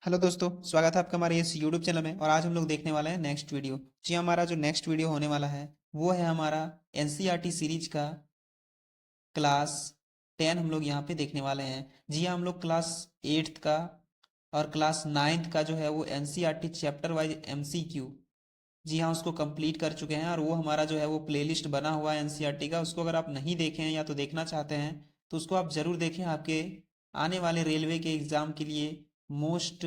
Hello दोस्तों, स्वागत है आपका हमारे इस यूट्यूब चैनल में। और आज हम लोग देखने वाले हैं नेक्स्ट वीडियो। जी, हमारा जो नेक्स्ट वीडियो होने वाला है वो है हमारा एनसीईआरटी सीरीज का क्लास 10 हम लोग यहाँ पे देखने वाले हैं। जी हाँ, हम लोग क्लास 8th का और क्लास 9th का जो है वो एनसीईआरटी चैप्टर वाइज एमसीक्यू, जी हाँ, उसको कंप्लीट कर चुके हैं। और वो हमारा जो है वो प्लेलिस्ट बना हुआ है एनसीईआरटी का। उसको अगर आप नहीं देखे हैं या तो देखना चाहते हैं तो उसको आप ज़रूर देखें। आपके आने वाले रेलवे के एग्ज़ाम के लिए मोस्ट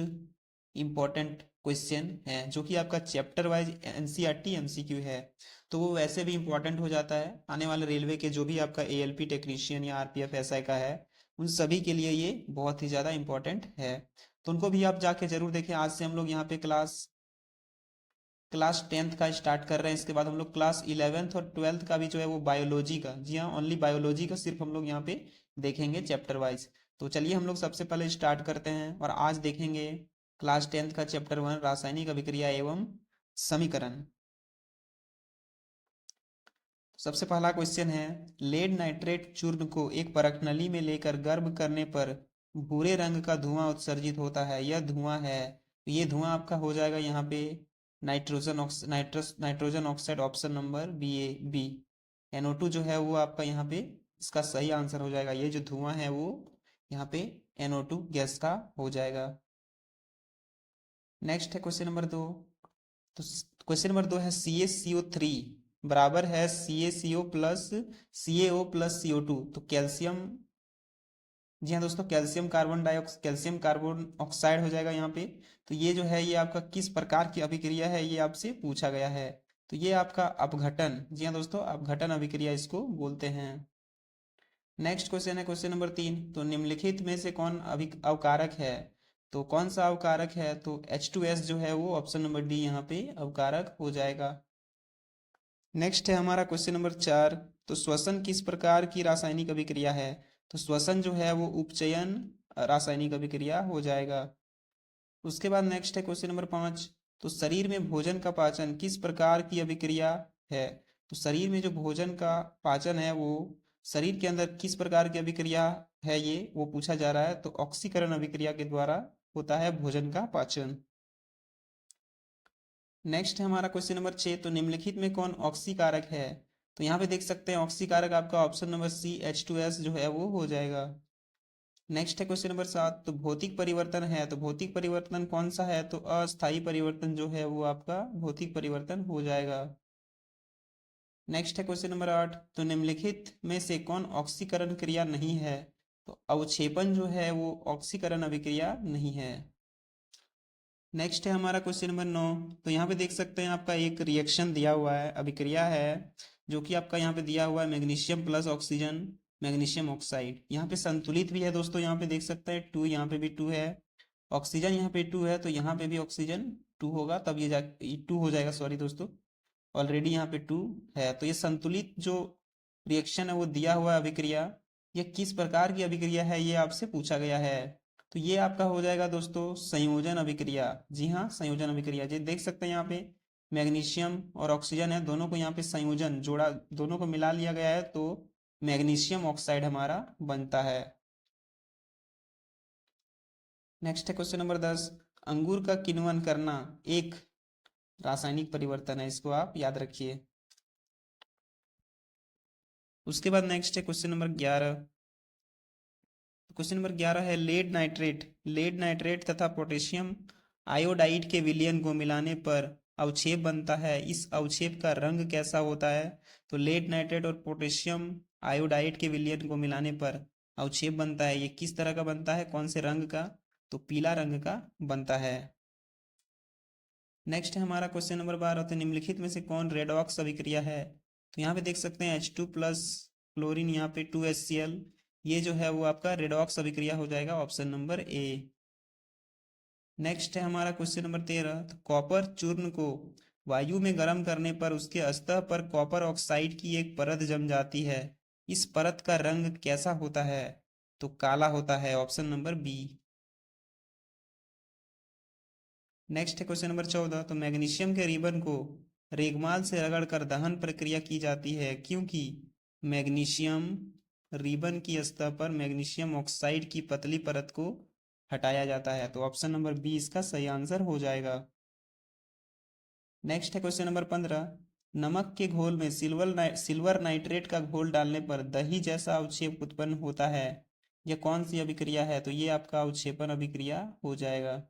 इम्पॉर्टेंट क्वेश्चन है, जो कि आपका चैप्टर वाइज एनसीईआरटी एमसीक्यू है। तो वो वैसे भी इम्पॉर्टेंट हो जाता है आने वाले रेलवे के, जो भी आपका एएलपी टेक्नीशियन या आरपीएफ एसआई का है, उन सभी के लिए ये बहुत ही ज़्यादा इम्पॉर्टेंट है। तो उनको भी आप जाके ज़रूर देखें। आज से हम लोग यहाँ पे क्लास क्लास 10th का स्टार्ट कर रहे हैं। इसके बाद हम लोग क्लास 11th और 12th का भी जो है वो बायोलॉजी का, जी हाँ, ओनली बायोलॉजी का सिर्फ हम लोग यहाँ पे देखेंगे चैप्टर वाइज। तो चलिए हम लोग सबसे पहले स्टार्ट करते हैं और आज देखेंगे क्लास 10th का चैप्टर 1, रासायनिक अभिक्रिया एवं समीकरण। सबसे पहला क्वेश्चन है, लेड नाइट्रेट चूर्ण को एक परखनली में लेकर गर्म करने पर भूरे रंग का धुआं उत्सर्जित होता है। यह धुआं है, तो ये धुआं आपका हो जाएगा यहाँ पे nitrogen oxide, option number B. NO2 जो है वो आपका यहाँ पे इसका सही आंसर हो जाएगा। ये जो धुआं है वो यहाँ पे NO2 गैस का हो जाएगा। नेक्स्ट है क्वेश्चन नंबर 2। तो क्वेश्चन नंबर 2 है CaCO3 बराबर है CaCO plus CaO plus CO2। तो कैल्शियम, जी हाँ दोस्तों, कैल्शियम कार्बन ऑक्साइड हो जाएगा यहाँ पे। तो ये जो है ये आपका किस प्रकार की अभिक्रिया है, ये आपसे पूछा गया है। तो ये आपका अपघटन, जी हाँ दोस्तों, अपघटन अभिक्रिया इसको बोलते हैं। नेक्स्ट क्वेश्चन है क्वेश्चन नंबर 3। तो निम्नलिखित में से कौन अवकारक है। तो कौन सा अवकारक है, तो H2S जो है वो ऑप्शन नंबर डी यहाँ पे अवकारक हो जाएगा। नेक्स्ट है हमारा क्वेश्चन नंबर 4। तो श्वसन किस प्रकार की रासायनिक अभिक्रिया है। तो श्वसन जो है वो उपचयन रासायनिक अभिक्रिया हो जाएगा। उसके बाद नेक्स्ट है क्वेश्चन नंबर 5। तो शरीर में भोजन का पाचन किस प्रकार की अभिक्रिया है। तो शरीर में जो भोजन का पाचन है वो शरीर के अंदर किस प्रकार की अभिक्रिया है, ये वो पूछा जा रहा है। तो ऑक्सीकरण अभिक्रिया के द्वारा होता है भोजन का पाचन। नेक्स्ट है हमारा क्वेश्चन नंबर 6। तो निम्नलिखित में कौन ऑक्सीकारक है। तो यहाँ पे देख सकते हैं ऑक्सीकारक आपका ऑप्शन नंबर सी H2S जो है वो हो जाएगा। नेक्स्ट है क्वेश्चन नंबर 7। तो भौतिक परिवर्तन है, तो भौतिक परिवर्तन कौन सा है। तो अस्थायी परिवर्तन जो है वो आपका भौतिक परिवर्तन हो जाएगा। नेक्स्ट है क्वेश्चन नंबर 8। तो निम्नलिखित में से कौन ऑक्सीकरण क्रिया नहीं है। तो अवक्षेपण जो है वो ऑक्सीकरण अभिक्रिया नहीं है। नेक्स्ट है हमारा क्वेश्चन नंबर 9। तो यहाँ पे देख सकते हैं आपका एक रिएक्शन दिया हुआ है, अभिक्रिया है, जो कि आपका यहाँ पे दिया हुआ है magnesium plus oxygen, magnesium oxide. यहाँ पे संतुलित भी है दोस्तों, यहाँ पे देख सकते हैं 2, यहाँ पे भी 2 है। ऑक्सीजन यहाँ पे 2 है, तो यहाँ पे भी ऑक्सीजन 2 होगा, तब ये 2 हो जाएगा। सॉरी दोस्तों, ऑलरेडी यहाँ पे 2 है। तो ये संतुलित जो रिएक्शन है वो दिया हुआ है अभिक्रिया, ये किस प्रकार की अभिक्रिया है ये आपसे पूछा गया है। तो ये आपका हो जाएगा दोस्तों संयोजन अभिक्रिया। जी हाँ, संयोजन अभिक्रिया। जी देख सकते हैं यहाँ पे मैग्नीशियम और ऑक्सीजन है, दोनों को यहाँ पे संयोजन जोड़ा, दोनों को मिला लिया गया है, तो मैग्नीशियम ऑक्साइड हमारा बनता है। नेक्स्ट है क्वेश्चन नंबर 10। अंगूर का किण्वन करना एक रासायनिक परिवर्तन है, इसको आप याद रखिए। उसके बाद नेक्स्ट है क्वेश्चन नंबर 11। क्वेश्चन नंबर 11 है लेड नाइट्रेट तथा पोटेशियम आयोडाइड के विलयन को मिलाने पर अवक्षेप बनता है। इस अवक्षेप का रंग कैसा होता है। तो लेड नाइट्रेट और पोटेशियम आयोडाइड के विलयन को मिलाने पर अवक्षेप बनता है, ये किस तरह का बनता है, कौन से रंग का। तो पीला रंग का बनता है। नेक्स्ट है हमारा क्वेश्चन नंबर 12। तो निम्नलिखित में से कौन रेडॉक्स अभिक्रिया है। तो यहाँ पे देख सकते हैं H2 प्लस क्लोरीन, यहाँ पे 2HCl, ये जो है वो आपका रेडॉक्स अभिक्रिया हो जाएगा, ऑप्शन नंबर ए। नेक्स्ट है हमारा क्वेश्चन नंबर 13। तो कॉपर चूर्ण को वायु में गर्म करने पर उसके सतह पर कॉपर ऑक्साइड की एक परत जम जाती है। इस परत का रंग कैसा होता है। तो काला होता है, ऑप्शन नंबर बी। नेक्स्ट है क्वेश्चन नंबर 14। तो मैग्नीशियम के रिबन को रेगमाल से रगड़कर दहन प्रक्रिया की जाती है, क्योंकि मैग्नीशियम रिबन की सतह पर मैग्नीशियम ऑक्साइड की पतली परत को हटाया जाता है। तो ऑप्शन नंबर बी इसका सही आंसर हो जाएगा। नेक्स्ट है क्वेश्चन नंबर 15। नमक के घोल में सिल्वर नाइट्रेट का घोल डालने पर दही जैसा अवक्षेप उत्पन्न होता है। यह कौन सी अभिक्रिया है? तो ये आपका अवक्षेपण अभिक्रिया हो जाएगा।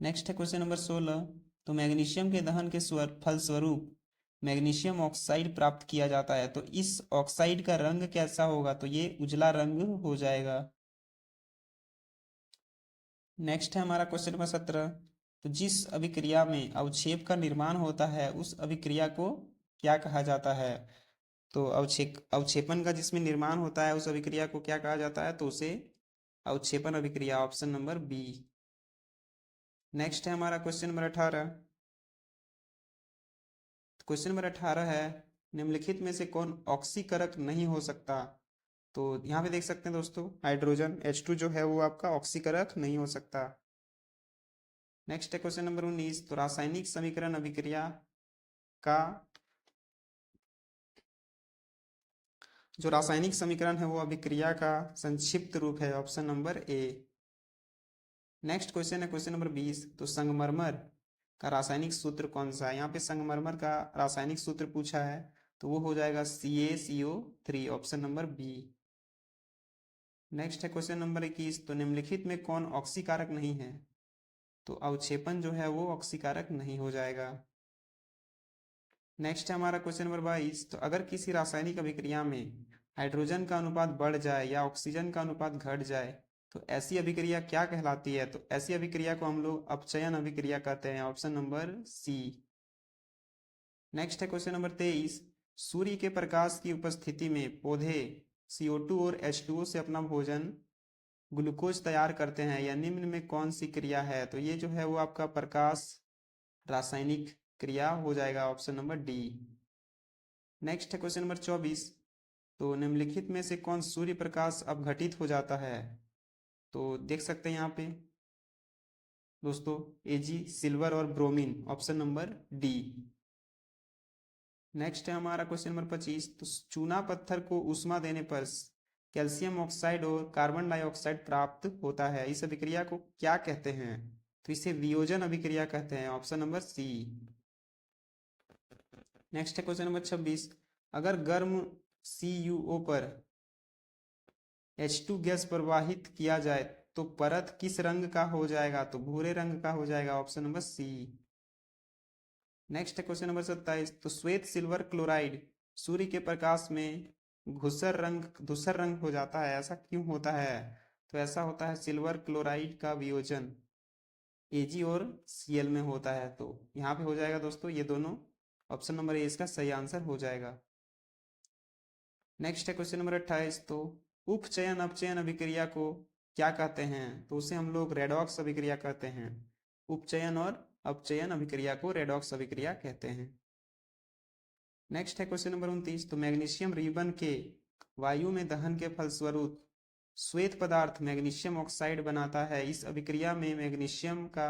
नेक्स्ट है क्वेश्चन नंबर 16। तो मैग्नीशियम के दहन के फलस्वरूप मैग्नीशियम ऑक्साइड प्राप्त किया जाता है। तो इस ऑक्साइड का रंग कैसा होगा? तो ये उजला रंग हो जाएगा। नेक्स्ट है हमारा क्वेश्चन नंबर 17। तो जिस अभिक्रिया में अवक्षेप का निर्माण होता है उस अभिक्रिया को क्या कहा जाता है? तो अवक्षेपण का जिसमें निर्माण होता है उस अभिक्रिया को क्या कहा जाता है? तो उसे अवक्षेपण अभिक्रिया, ऑप्शन नंबर बी। नेक्स्ट है हमारा क्वेश्चन नंबर 18। क्वेश्चन नंबर 18 है, निम्नलिखित में से कौन ऑक्सीकरक नहीं हो सकता? तो यहाँ पे देख सकते हैं दोस्तों, हाइड्रोजन H2 जो है वो आपका ऑक्सीकरक नहीं हो सकता। नेक्स्ट है क्वेश्चन नंबर 19। तो रासायनिक समीकरण अभिक्रिया का जो रासायनिक समीकरण है वो अभिक्रिया का संक्षिप्त रूप है, option number A. Next question है क्वेश्चन नंबर 20। तो संगमरमर का रासायनिक सूत्र कौन सा है? यहाँ पे संगमरमर का रासायनिक सूत्र पूछा है, तो वो हो जाएगा CaCO3, option number B. Next है क्वेश्चन नंबर 21। तो निम्नलिखित में कौन ऑक्सीकारक नहीं है? तो अवक्षेपण जो है वो ऑक्सीकारक नहीं हो जाएगा। नेक्स्ट है हमारा क्वेश्चन नंबर 22। तो अगर किसी रासायनिक अभिक्रिया में हाइड्रोजन का अनुपात बढ़ जाए या ऑक्सीजन का अनुपात घट जाए तो ऐसी अभिक्रिया क्या कहलाती है? तो ऐसी अभिक्रिया को हम लोग अपचयन अभिक्रिया कहते हैं, ऑप्शन नंबर सी। नेक्स्ट है क्वेश्चन नंबर 23। सूर्य के प्रकाश की उपस्थिति में पौधे CO2 और H2O से अपना भोजन ग्लूकोज तैयार करते हैं, या निम्न में कौन सी क्रिया है? तो ये जो है वो आपका प्रकाश रासायनिक क्रिया हो जाएगा, ऑप्शन नंबर डी। नेक्स्ट है क्वेश्चन नंबर 24। तो निम्नलिखित में से कौन सूर्य प्रकाश अपघटित हो जाता है? तो देख सकते हैं यहाँ पे दोस्तों, Ag, सिल्वर और bromine, option number D. Next है हमारा क्वेश्चन नंबर 25। तो चूना पत्थर को ऊष्मा देने पर कैल्शियम ऑक्साइड और कार्बन डाइऑक्साइड प्राप्त होता है, इस अभिक्रिया को क्या कहते हैं? तो इसे वियोजन अभिक्रिया कहते हैं, ऑप्शन नंबर सी। नेक्स्ट है क्वेश्चन नंबर 26। अगर गर्म CuO पर H2 गैस प्रवाहित किया जाए तो परत किस रंग का हो जाएगा? तो भूरे रंग का हो जाएगा, ऑप्शन नंबर सी। नेक्स्ट है क्वेश्चन नंबर 27। तो श्वेत सिल्वर क्लोराइड सूर्य के प्रकाश में धूसर रंग हो जाता है, ऐसा क्यों होता है? तो ऐसा होता है सिल्वर क्लोराइड का वियोजन Ag और Cl में होता है। तो यहाँ पे हो जाएगा दोस्तों ये दोनों, ऑप्शन नंबर ए इसका सही आंसर हो जाएगा। नेक्स्ट है क्वेश्चन नंबर 28। तो उपचयन अपचयन अभिक्रिया को क्या कहते हैं? तो उसे हम लोग रेडॉक्स अभिक्रिया कहते हैं। उपचयन और अपचयन अभिक्रिया को रेडॉक्स अभिक्रिया कहते हैं। नेक्स्ट है क्वेश्चन नंबर 29। तो मैग्नीशियम रिबन के वायु में दहन के फलस्वरूप श्वेत पदार्थ मैग्नीशियम ऑक्साइड बनाता है, इस अभिक्रिया में मैग्नीशियम का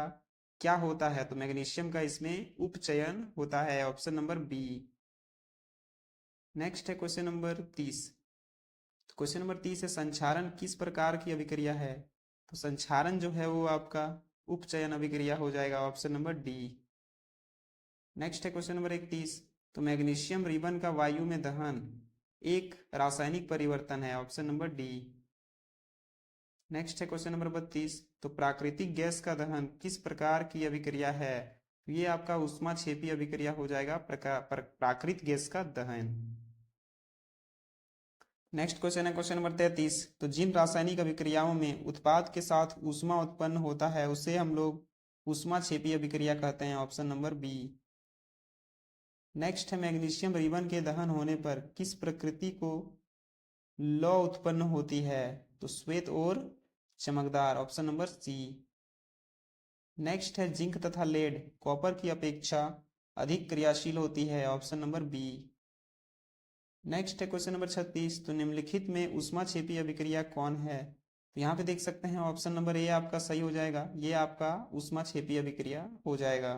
क्या होता है? तो मैग्नीशियम का इसमें उपचयन होता है, ऑप्शन नंबर बी। नेक्स्ट है क्वेश्चन नंबर 30। क्वेश्चन नंबर 30 है, संक्षारण किस प्रकार की अभिक्रिया है? तो संक्षारण जो है वो आपका उपचयन अभिक्रिया हो जाएगा, ऑप्शन नंबर डी। नेक्स्ट है क्वेश्चन नंबर 31। तो मैग्नीशियम रिबन का वायु में दहन एक रासायनिक परिवर्तन है, ऑप्शन नंबर डी। नेक्स्ट है क्वेश्चन नंबर 32। तो प्राकृतिक गैस का दहन किस प्रकार की अभिक्रिया है? तो ये आपका ऊष्माक्षेपी अभिक्रिया हो जाएगा, प्राकृतिक गैस का दहन। नेक्स्ट क्वेश्चन है क्वेश्चन नंबर 33। तो जिन रासायनिक अभिक्रियाओं में उत्पाद के साथ ऊष्मा उत्पन्न होता है उसे हम लोग ऊष्माक्षेपी अभिक्रिया कहते हैं, ऑप्शन नंबर बी। नेक्स्ट है, मैग्नीशियम रिबन के दहन होने पर किस प्रकृति को लौ उत्पन्न होती है? तो श्वेत और चमकदार, ऑप्शन नंबर सी। नेक्स्ट है, जिंक तथा लेड कॉपर की अपेक्षा अधिक क्रियाशील होती है, ऑप्शन नंबर बी। नेक्स्ट है क्वेश्चन नंबर 36। तो निम्नलिखित में ऊष्माक्षेपी अभिक्रिया कौन है? तो यहाँ पे देख सकते हैं ऑप्शन नंबर ए आपका सही हो जाएगा, ये आपका ऊष्माक्षेपी अभिक्रिया हो जाएगा।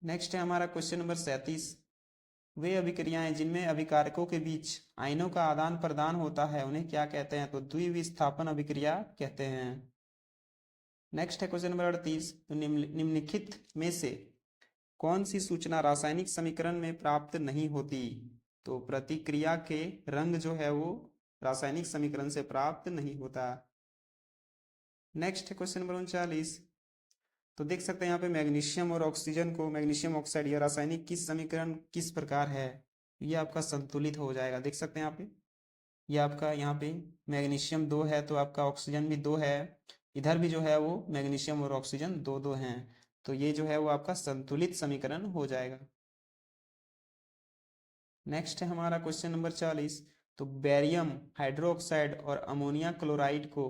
नेक्स्ट है हमारा क्वेश्चन नंबर 37। वे अभिक्रियाएं जिनमें अभिकारकों के बीच आयनों का आदान प्रदान होता है उन्हें क्या कहते हैं? तो द्विविस्थापन अभिक्रिया कहते हैं। नेक्स्ट है क्वेश्चन नंबर 38। तो निम्नलिखित में से कौन सी सूचना रासायनिक समीकरण में प्राप्त नहीं होती? तो प्रतिक्रिया के रंग जो है वो रासायनिक समीकरण से प्राप्त नहीं होता। नेक्स्ट है क्वेश्चन नंबर 39। तो देख सकते हैं यहाँ पे मैग्नीशियम और ऑक्सीजन को, मैग्नीशियम ऑक्साइड या रासायनिक किस समीकरण किस प्रकार है? ये आपका संतुलित हो जाएगा। देख सकते हैं यहाँ पे, ये आपका यहाँ पे मैग्नीशियम 2 है तो आपका ऑक्सीजन भी 2 है, इधर भी जो है वो मैग्नीशियम और ऑक्सीजन 2 2 हैं, तो ये जो है वो आपका संतुलित समीकरण हो जाएगा। नेक्स्ट है हमारा क्वेश्चन नंबर 40। तो बेरियम हाइड्रोक्साइड और अमोनिया क्लोराइड को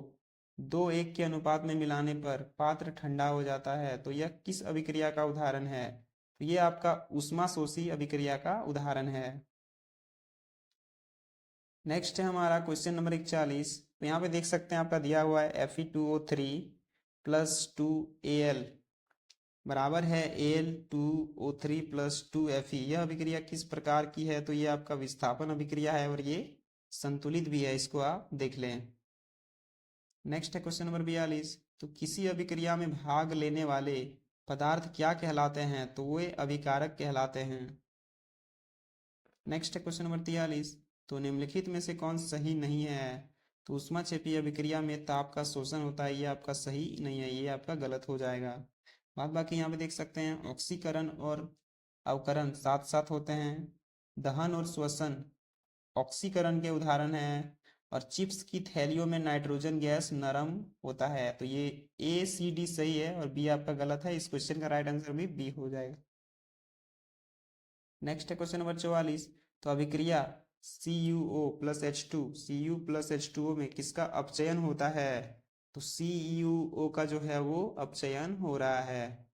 2:1 के अनुपात में मिलाने पर पात्र ठंडा हो जाता है, तो यह किस अभिक्रिया का उदाहरण है? तो ये आपका ऊष्माशोषी अभिक्रिया का उदाहरण है। नेक्स्ट है हमारा क्वेश्चन नंबर 41। तो यहाँ पे देख सकते हैं आपका दिया हुआ है Fe2O3 प्लस 2Al बराबर है Al2O3 प्लस 2Fe। यह अभिक्रिया किस प्रकार की है? तो ये आपका विस्थापन अभिक्रिया है और ये संतुलित भी है, इसको आप देख लें। नेक्स्ट है क्वेश्चन नंबर 42। तो किसी अभिक्रिया में भाग लेने वाले पदार्थ क्या कहलाते हैं? तो वे अभिकारक कहलाते हैं। नेक्स्ट है क्वेश्चन नंबर 43। तो निम्नलिखित में से कौन सही नहीं है? तो ऊष्माक्षेपी अभिक्रिया में ताप का शोषण होता है, ये आपका सही नहीं है, ये आपका गलत हो जाएगा। बाद बाकी यहाँ पे देख सकते हैं ऑक्सीकरण और अवकरण साथ साथ होते हैं। दहन और श्वसन ऑक्सीकरण के उदाहरण हैं। और चिप्स की थैलियों में नाइट्रोजन गैस नरम होता है, तो ये A C D सही है और बी आपका गलत है। इस क्वेश्चन का राइट आंसर भी बी हो जाएगा। नेक्स्ट है क्वेश्चन नंबर 44। तो अभिक्रिया CuO plus H2 Cu plus H2O में किसका अपचयन होता है? तो CuO का जो है वो अपचयन हो रहा है।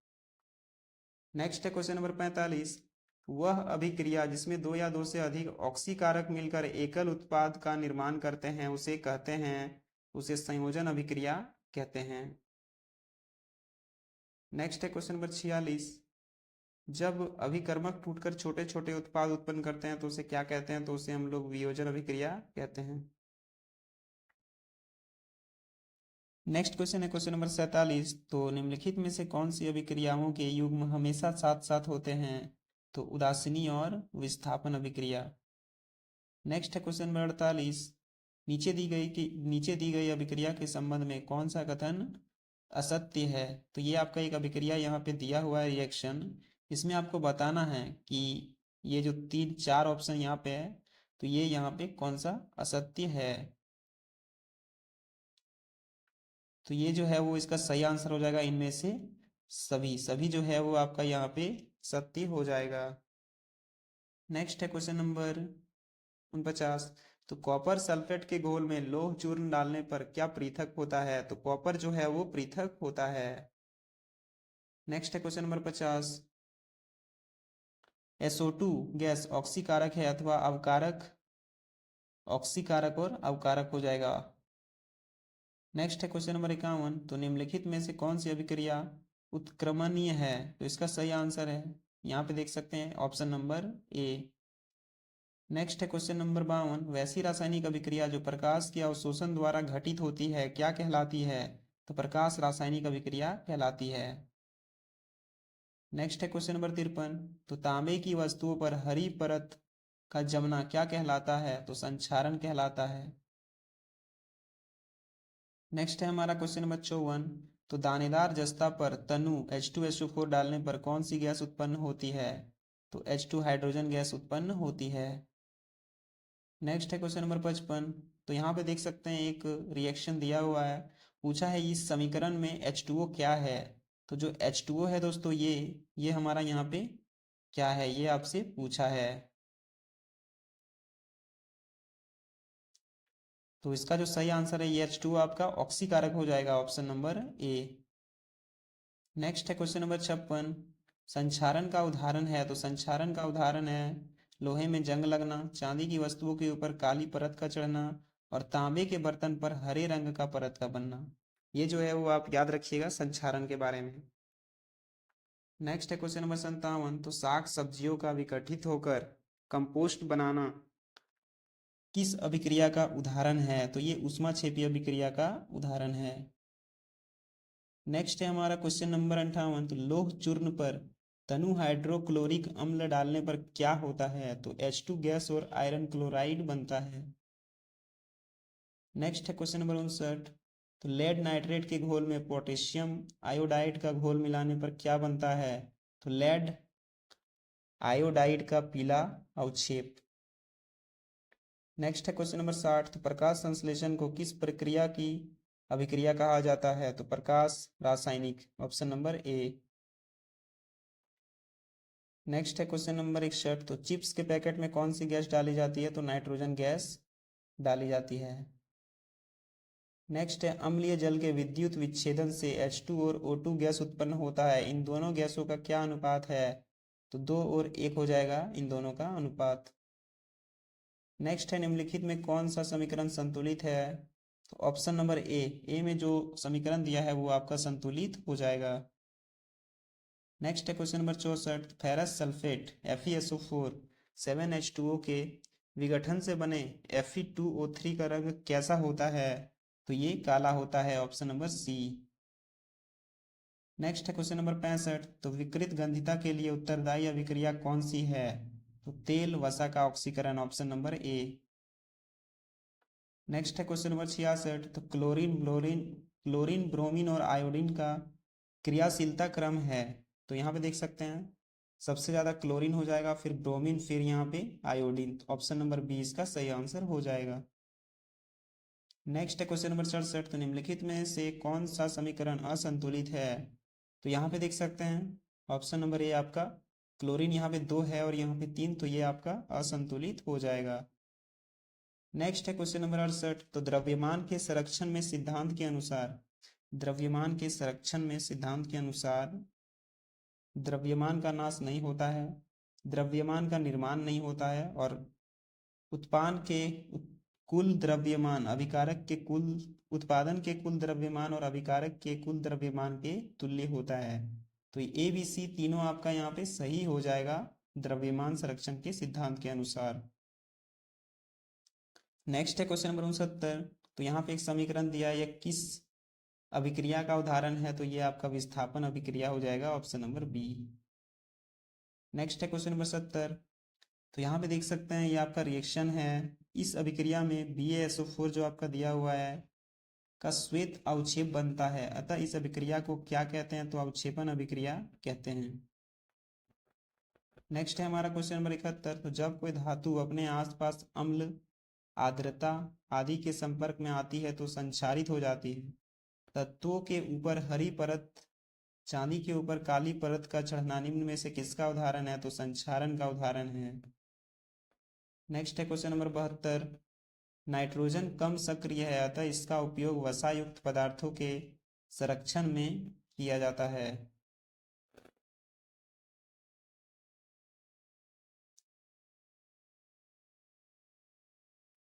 नेक्स्ट है क्वेश्चन नंबर 45। वह अभिक्रिया जिसमें 2 या 2 से अधिक ऑक्सीकारक मिलकर एकल उत्पाद का निर्माण करते हैं उसे कहते हैं, उसे संयोजन अभिक्रिया कहते हैं। नेक्स्ट है क्वेश्चन नंबर 46। जब अभिकर्मक टूटकर छोटे छोटे उत्पाद उत्पन्न करते हैं तो उसे क्या कहते हैं? तो उसे हम लोग वियोजन अभिक्रिया कहते हैं। नेक्स्ट क्वेश्चन है क्वेश्चन नंबर 47। तो निम्नलिखित में से कौन सी अभिक्रियाओं के युग्म हमेशा साथ साथ होते हैं? तो उदासीनी और विस्थापन अभिक्रिया। नेक्स्ट है क्वेश्चन नंबर 48। नीचे दी गई अभिक्रिया के संबंध में कौन सा कथन असत्य है? तो ये आपका एक अभिक्रिया यहाँ पे दिया हुआ है रिएक्शन, इसमें आपको बताना है कि ये जो 3 4 ऑप्शन यहाँ पे है तो ये यहाँ पे कौन सा असत्य है। तो ये जो है वो इसका सही आंसर हो जाएगा इनमें से सभी सभी जो है वो आपका यहाँ पे सत्य हो जाएगा। नेक्स्ट है क्वेश्चन नंबर 49। तो कॉपर सल्फेट के घोल में लौह चूर्ण डालने पर क्या पृथक होता है? तो कॉपर जो है वो पृथक होता है। नेक्स्ट है क्वेश्चन नंबर 50। SO2 गैस ऑक्सीकारक है अथवा अवकारक? ऑक्सीकारक और अवकारक हो जाएगा। नेक्स्ट है क्वेश्चन नंबर 51। तो निम्नलिखित में से कौन सी अभिक्रिया उत्क्रमणीय है? तो इसका सही आंसर है यहाँ पे देख सकते हैं ऑप्शन नंबर ए। नेक्स्ट है क्वेश्चन नंबर 52। वैसी रासायनिक अभिक्रिया जो प्रकाश के अवशोषण द्वारा घटित होती है क्या कहलाती है? तो प्रकाश रासायनिक अभिक्रिया कहलाती है। नेक्स्ट है क्वेश्चन नंबर 53। तो तांबे की वस्तुओं पर हरी परत का जमना क्या कहलाता है? तो संक्षारण कहलाता है। नेक्स्ट है हमारा क्वेश्चन नंबर 54। तो दानेदार जस्ता पर तनु H2SO4 डालने पर कौन सी गैस उत्पन्न होती है? तो H2 हाइड्रोजन गैस उत्पन्न होती है। नेक्स्ट है क्वेश्चन नंबर 55। तो यहाँ पे देख सकते हैं एक रिएक्शन दिया हुआ है, पूछा है इस समीकरण में H2O क्या है? तो जो H2O है दोस्तों ये हमारा यहाँ पे क्या है ये आपसे पूछा है। तो इसका जो सही आंसर है ये H2O आपका ऑक्सीकारक हो जाएगा, ऑप्शन नंबर ए। नेक्स्ट है क्वेश्चन नंबर 56। संक्षारण का उदाहरण है, तो संक्षारण का उदाहरण है लोहे में जंग लगना, चांदी की वस्तुओं के ऊपर काली परत का चढ़ना और तांबे के बर्तन पर हरे रंग का परत का बनना। ये जो है वो आप याद रखिएगा संक्षारण के बारे में। नेक्स्ट है क्वेश्चन नंबर 57। तो साग सब्जियों का विघटित होकर कंपोस्ट बनाना किस अभिक्रिया का उदाहरण है? तो ये ऊष्माक्षेपी अभिक्रिया का उदाहरण है। नेक्स्ट है हमारा क्वेश्चन नंबर 58। तो लौह चूर्ण पर तनु हाइड्रोक्लोरिक अम्ल डालने पर क्या होता है? तो H2 गैस और आयरन क्लोराइड बनता है। नेक्स्ट है क्वेश्चन नंबर 59। तो लेड नाइट्रेट के घोल में पोटेशियम आयोडाइड का घोल मिलाने पर क्या बनता है? तो लेड आयोडाइड का पीला अवक्षेप। नेक्स्ट है क्वेश्चन नंबर 60। तो प्रकाश संश्लेषण को किस प्रक्रिया की अभिक्रिया कहा जाता है? तो प्रकाश रासायनिक, ऑप्शन नंबर ए। नेक्स्ट है क्वेश्चन नंबर 61। तो चिप्स के पैकेट में कौन सी गैस डाली जाती है? तो नाइट्रोजन गैस डाली जाती है। नेक्स्ट है अम्लीय जल के विद्युत विच्छेदन से H2 और O2 गैस उत्पन्न होता है, इन दोनों गैसों का क्या अनुपात है? तो 2 और 1 हो जाएगा इन दोनों का अनुपात। नेक्स्ट है निम्नलिखित में कौन सा समीकरण संतुलित है? तो ऑप्शन नंबर ए में जो समीकरण दिया है वो आपका संतुलित हो जाएगा। नेक्स्ट है question number 64। Ferrous sulphate FeSO4 7H2O के विघटन से बने Fe2O3 का रंग कैसा होता है? तो ये काला होता है, ऑप्शन नंबर सी। नेक्स्ट है क्वेश्चन नंबर 65। तो विकृत गंधिता के लिए उत्तरदायी अभिक्रिया कौन सी है? तो तेल वसा का ऑक्सीकरण, ऑप्शन नंबर ए। नेक्स्ट है क्वेश्चन नंबर 66। तो क्लोरीन ब्रोमीन और आयोडीन का क्रियाशीलता क्रम है। तो यहाँ पे देख सकते हैं सबसे ज्यादा क्लोरीन हो जाएगा, फिर ब्रोमीन, फिर यहाँ पे आयोडीन। तो ऑप्शन नंबर बी इसका सही आंसर हो जाएगा। नेक्स्ट है क्वेश्चन नंबर 67। तो निम्नलिखित में से कौन सा समीकरण असंतुलित है? तो यहाँ पे देख सकते हैं ऑप्शन नंबर ए आपका क्लोरीन यहाँ पे 2 है और यहाँ पे 3, तो ये आपका असंतुलित हो जाएगा। नेक्स्ट है क्वेश्चन नंबर 68। तो द्रव्यमान के संरक्षण में सिद्धांत के अनुसार द्रव्यमान का नाश नहीं होता है, द्रव्यमान का निर्माण नहीं होता है, और उत्पादन के कुल द्रव्यमान अभिकारक के कुल उत्पादन के कुल द्रव्यमान और अभिकारक के कुल द्रव्यमान के तुल्य होता है। तो ए बी सी तीनों आपका यहाँ पे सही हो जाएगा द्रव्यमान संरक्षण के सिद्धांत के अनुसार। नेक्स्ट है क्वेश्चन नंबर 69। तो यहाँ पे एक समीकरण दिया है, यह किस अभिक्रिया का उदाहरण है? तो ये आपका विस्थापन अभिक्रिया हो जाएगा, ऑप्शन नंबर बी। नेक्स्ट है क्वेश्चन नंबर 70। तो यहाँ पे देख सकते हैं ये आपका रिएक्शन है, इस अभिक्रिया में BaSO4 जो आपका दिया हुआ है का श्वेत अवक्षेप बनता है, अतः इस अभिक्रिया को क्या कहते हैं? तो अवक्षेपन अभिक्रिया कहते हैं। नेक्स्ट है हमारा क्वेश्चन नंबर 71। तो जब कोई धातु अपने आसपास अम्ल, आर्द्रता आदि के संपर्क में आती है तो संक्षारित हो जाती है। तत्वों के ऊपर हरी परत, चांदी के ऊपर काली परत का चढ़ना निम्न में से किसका उदाहरण है? तो संक्षारण का उदाहरण है। नेक्स्ट है क्वेश्चन नंबर 72। नाइट्रोजन कम सक्रिय है, अतः इसका उपयोग वसायुक्त पदार्थों के संरक्षण में किया जाता है।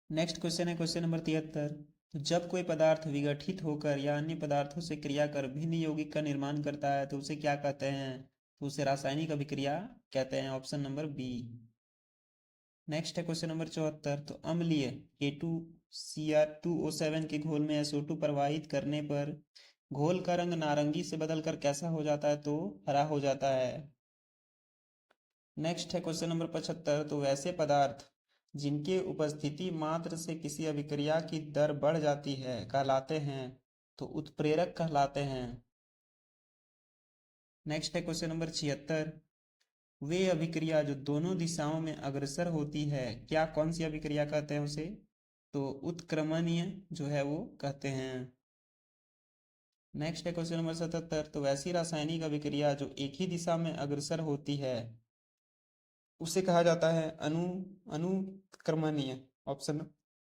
नेक्स्ट क्वेश्चन है क्वेश्चन नंबर 73। तो जब कोई पदार्थ विघटित होकर या अन्य पदार्थों से क्रिया कर भिन्न यौगिक का निर्माण करता है तो उसे क्या कहते हैं? तो उसे रासायनिक अभिक्रिया कहते हैं, ऑप्शन नंबर बी। नेक्स्ट है क्वेश्चन नंबर 74। तो अम्लीय K2Cr2O7 के घोल में SO2 प्रवाहित करने पर घोल का रंग नारंगी से बदलकर कैसा हो जाता है? तो हरा हो जाता है। नेक्स्ट है क्वेश्चन नंबर 75। तो वैसे पदार्थ जिनके उपस्थिति मात्र से किसी अभिक्रिया की दर बढ़ जाती है कहलाते हैं? तो उत्प्रेरक कहलाते हैं। नेक्स्ट है क्वेश्चन नंबर 76। वे अभिक्रिया जो दोनों दिशाओं में अग्रसर होती है क्या कौन सी अभिक्रिया कहते हैं उसे? तो उत्क्रमणीय जो है वो कहते हैं। नेक्स्ट है क्वेश्चन नंबर 77। तो वैसी रासायनिक अभिक्रिया जो एक ही दिशा में अग्रसर होती है उसे कहा जाता है अनुक्रमणीय, option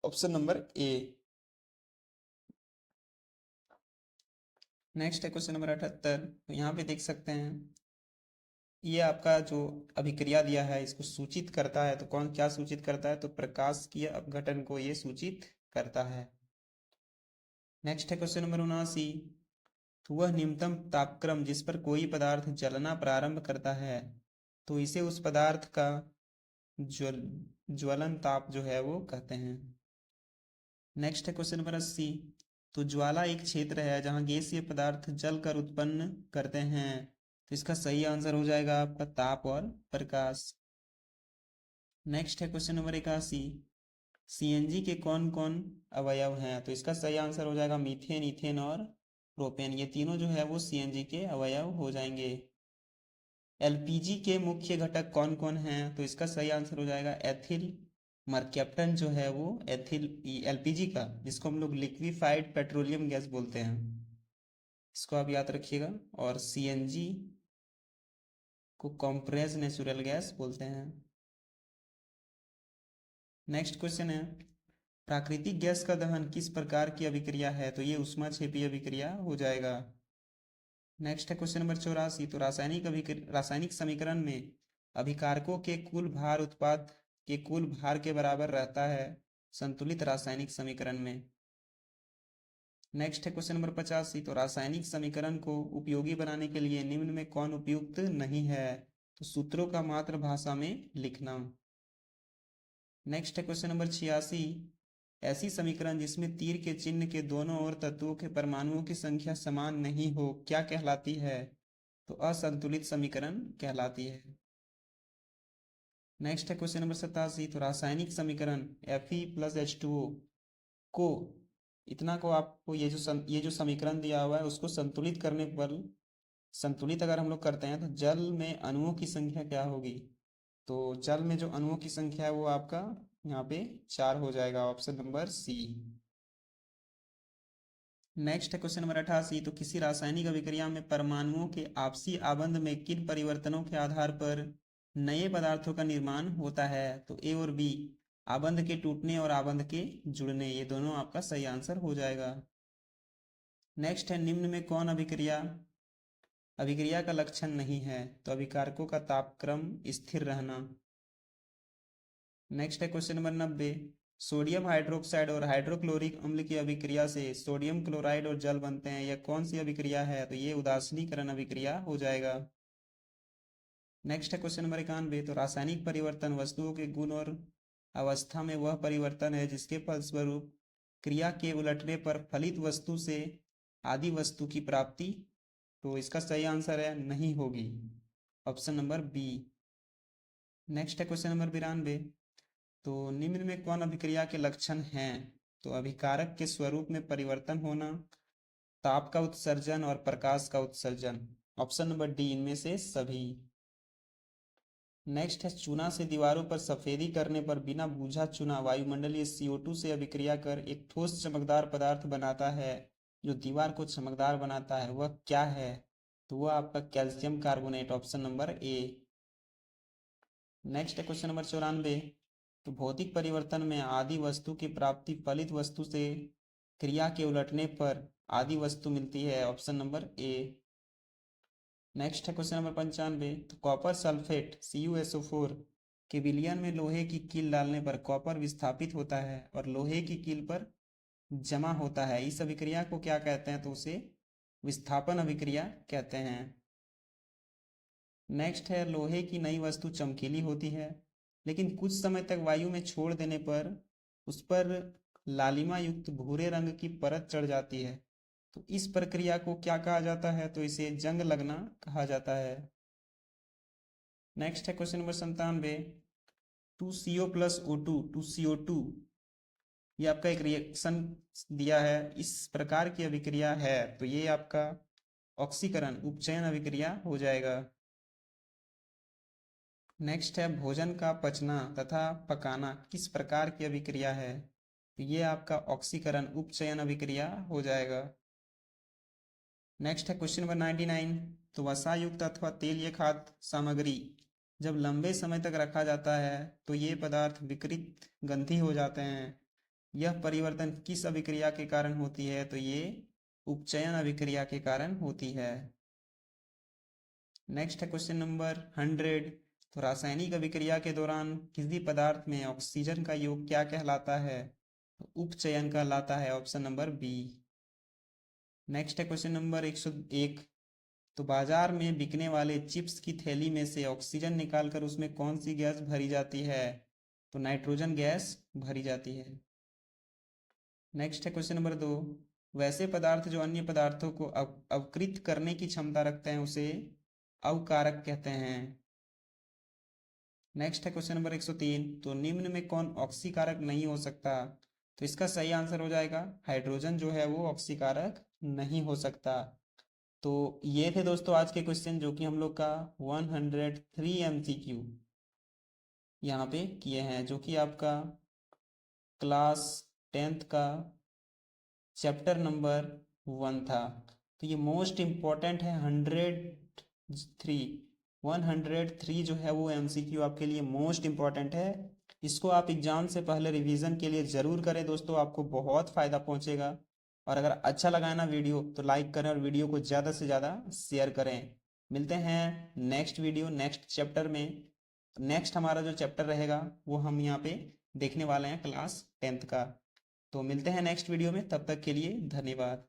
option number A. Next है क्वेश्चन नंबर 78। तो यहाँ पे देख सकते हैं ये आपका जो अभिक्रिया दिया है इसको सूचित करता है, तो कौन क्या सूचित करता है? तो प्रकाश की अपघटन को ये सूचित करता है। नेक्स्ट है क्वेश्चन नंबर 79। तो वह न्यूनतम तापक्रम जिस पर कोई पदार्थ जलना प्रारंभ करता है तो इसे उस पदार्थ का ज्वल ज्वलन ताप जो है वो कहते हैं। नेक्स्ट है क्वेश्चन नंबर 80। तो ज्वाला एक क्षेत्र है जहां गैसीय पदार्थ जलकर उत्पन्न करते हैं। तो इसका सही आंसर हो जाएगा आपका ताप और प्रकाश। नेक्स्ट है क्वेश्चन नंबर 81। सीएनजी के कौन कौन अवयव हैं? तो इसका सही आंसर हो जाएगा मीथेन, इथेन और प्रोपेन। ये तीनों जो है वो सीएनजी के अवयव हो जाएंगे। एलपीजी के मुख्य घटक कौन कौन हैं? तो इसका सही आंसर हो जाएगा एथिल मरकैप्टन जो है वो एथिल एलपीजी का, जिसको हम लोग लिक्विफाइड पेट्रोलियम गैस बोलते हैं, इसको आप याद रखिएगा। और सीएनजी को कंप्रेस्ड नेचुरल गैस बोलते हैं। नेक्स्ट क्वेश्चन है प्राकृतिक गैस का दहन किस प्रकार की अभिक्रिया है? तो ये ऊष्माक्षेपी अभिक्रिया हो जाएगा। नेक्स्ट है क्वेश्चन नंबर 84। तो रासायनिक समीकरण में अभिकारकों के कुल भार उत्पाद के कुल भार के बराबर रहता है संतुलित रासायनिक समीकरण में। नेक्स्ट है क्वेश्चन नंबर 85। तो रासायनिक समीकरण को उपयोगी बनाने के लिए निम्न में कौन उपयुक्त नहीं है? तो सूत्रों का मातृभाषा में लिखना। नेक्स्ट है क्वेश्चन नंबर 86। ऐसी समीकरण जिसमें तीर के चिन्ह के दोनों ओर तत्वों के परमाणुओं की संख्या समान नहीं हो क्या कहलाती है? तो असंतुलित समीकरण कहलाती है। नेक्स्ट है क्वेश्चन नंबर 87। तो रासायनिक समीकरण Fe+H2O को इतना को आपको ये जो समीकरण दिया हुआ है उसको संतुलित करने पर, संतुलित अगर हम लोग करते हैं तो जल में अणुओं की संख्या क्या होगी? तो जल में जो अणुओं की संख्या है वो आपका यहाँ पे 4 हो जाएगा, ऑप्शन नंबर सी। नेक्स्ट है क्वेश्चन नंबर 88। तो किसी रासायनिक अभिक्रिया में परमाणुओं के आपसी आबंध में किन परिवर्तनों के आधार पर नए पदार्थों का निर्माण होता है? तो ए और बी, आबंध के टूटने और आबंध के जुड़ने, ये दोनों आपका सही आंसर हो जाएगा। नेक्स्ट है निम्न में कौन अभिक्रिया अभिक्रिया का लक्षण नहीं है? तो अभिकारकों का तापक्रम स्थिर रहना। नेक्स्ट है क्वेश्चन नंबर 90। सोडियम हाइड्रोक्साइड और हाइड्रोक्लोरिक अम्ल की अभिक्रिया से सोडियम क्लोराइड और जल बनते हैं, यह कौन सी अभिक्रिया है? तो ये उदासीनीकरण अभिक्रिया हो जाएगा। नेक्स्ट है क्वेश्चन नंबर 91। तो रासायनिक परिवर्तन वस्तुओं के गुण और अवस्था में वह परिवर्तन है जिसके फलस्वरूप क्रिया के उलटने पर फलित वस्तु से आदि वस्तु की प्राप्ति। तो इसका सही आंसर है नहीं होगी, ऑप्शन नंबर बी। नेक्स्ट है क्वेश्चन नंबर 92। तो निम्न में कौन अभिक्रिया के लक्षण हैं? तो अभिकारक के स्वरूप में परिवर्तन होना, ताप का उत्सर्जन और प्रकाश का उत्सर्जन, ऑप्शन नंबर डी, इनमें से सभी। नेक्स्ट है चूना से दीवारों पर सफेदी करने पर बिना बूझा चूना वायुमंडलीय CO2 से अभिक्रिया कर एक ठोस चमकदार पदार्थ बनाता है। जो दीवार को चमकदार बनाता है वह क्या है? तो वह आपका calcium carbonate, option number A. Next है क्वेश्चन नंबर 94। तो भौतिक परिवर्तन में आदि वस्तु की प्राप्ति फलित वस्तु से क्रिया के उलटने पर आदि वस्तु मिलती है, ऑप्शन नंबर ए। नेक्स्ट है क्वेश्चन नंबर 95। तो कॉपर सल्फेट CuSO4 के विलयन में लोहे की कील डालने पर कॉपर विस्थापित होता है और लोहे की कील पर जमा होता है, इस अभिक्रिया को क्या कहते हैं? तो उसे विस्थापन अभिक्रिया कहते हैं। नेक्स्ट है लोहे की नई वस्तु चमकीली होती है लेकिन कुछ समय तक वायु में छोड़ देने पर उस पर लालिमा युक्त भूरे रंग की परत चढ़ जाती है, तो इस प्रक्रिया को क्या कहा जाता है? तो इसे जंग लगना कहा जाता है। नेक्स्ट है क्वेश्चन नंबर 97। 2CO+O2 2CO2 ये आपका एक रिएक्शन दिया है, इस प्रकार की अभिक्रिया है, तो ये आपका ऑक्सीकरण उपचयन अभिक्रिया हो जाएगा। नेक्स्ट है भोजन का पचना तथा पकाना किस प्रकार की अभिक्रिया है? तो ये आपका ऑक्सीकरण उपचयन अभिक्रिया हो जाएगा। नेक्स्ट है क्वेश्चन नंबर 99। तो वसायुक्त अथवा तेलीय खाद्य सामग्री जब लंबे समय तक रखा जाता है तो ये पदार्थ विकृत गंधी हो जाते हैं, यह परिवर्तन किस अभिक्रिया के कारण होती है? तो ये उपचयन अभिक्रिया के कारण होती है। नेक्स्ट है क्वेश्चन नंबर 100। तो रासायनिक अभिक्रिया के दौरान किसी पदार्थ में ऑक्सीजन का योग क्या कहलाता है? तो उपचयन कहलाता है, ऑप्शन नंबर बी। नेक्स्ट है क्वेश्चन नंबर 101। तो बाजार में बिकने वाले चिप्स की थैली में से ऑक्सीजन निकालकर उसमें कौन सी गैस भरी जाती है? तो नाइट्रोजन गैस भरी जाती है। नेक्स्ट है क्वेश्चन नंबर 2। वैसे पदार्थ जो अन्य पदार्थों को अवकृत करने की क्षमता रखते हैं उसे अवकारक कहते हैं। नेक्स्ट है क्वेश्चन नंबर 103। तो निम्न में कौन ऑक्सीकारक नहीं हो सकता? तो इसका सही आंसर हो जाएगा हाइड्रोजन जो है वो ऑक्सीकारक नहीं हो सकता। तो ये थे दोस्तों आज के क्वेश्चन जो कि हम लोग का 103 MCQ यहाँ पे किए हैं, जो कि आपका क्लास 10th का चैप्टर नंबर 1 था। तो ये मोस्ट इम्पॉर्टेंट है। 103 जो है वो MCQ आपके लिए मोस्ट इम्पॉर्टेंट है। इसको आप एग्जाम से पहले रिवीजन के लिए ज़रूर करें दोस्तों, आपको बहुत फ़ायदा पहुंचेगा। और अगर अच्छा लगा है ना वीडियो तो लाइक करें और वीडियो को ज़्यादा से ज़्यादा शेयर करें। मिलते हैं नेक्स्ट वीडियो नेक्स्ट चैप्टर में। नेक्स्ट हमारा जो चैप्टर रहेगा वो हम यहाँ पे देखने वाले हैं क्लास 10th का। तो मिलते हैं नेक्स्ट वीडियो में, तब तक के लिए धन्यवाद।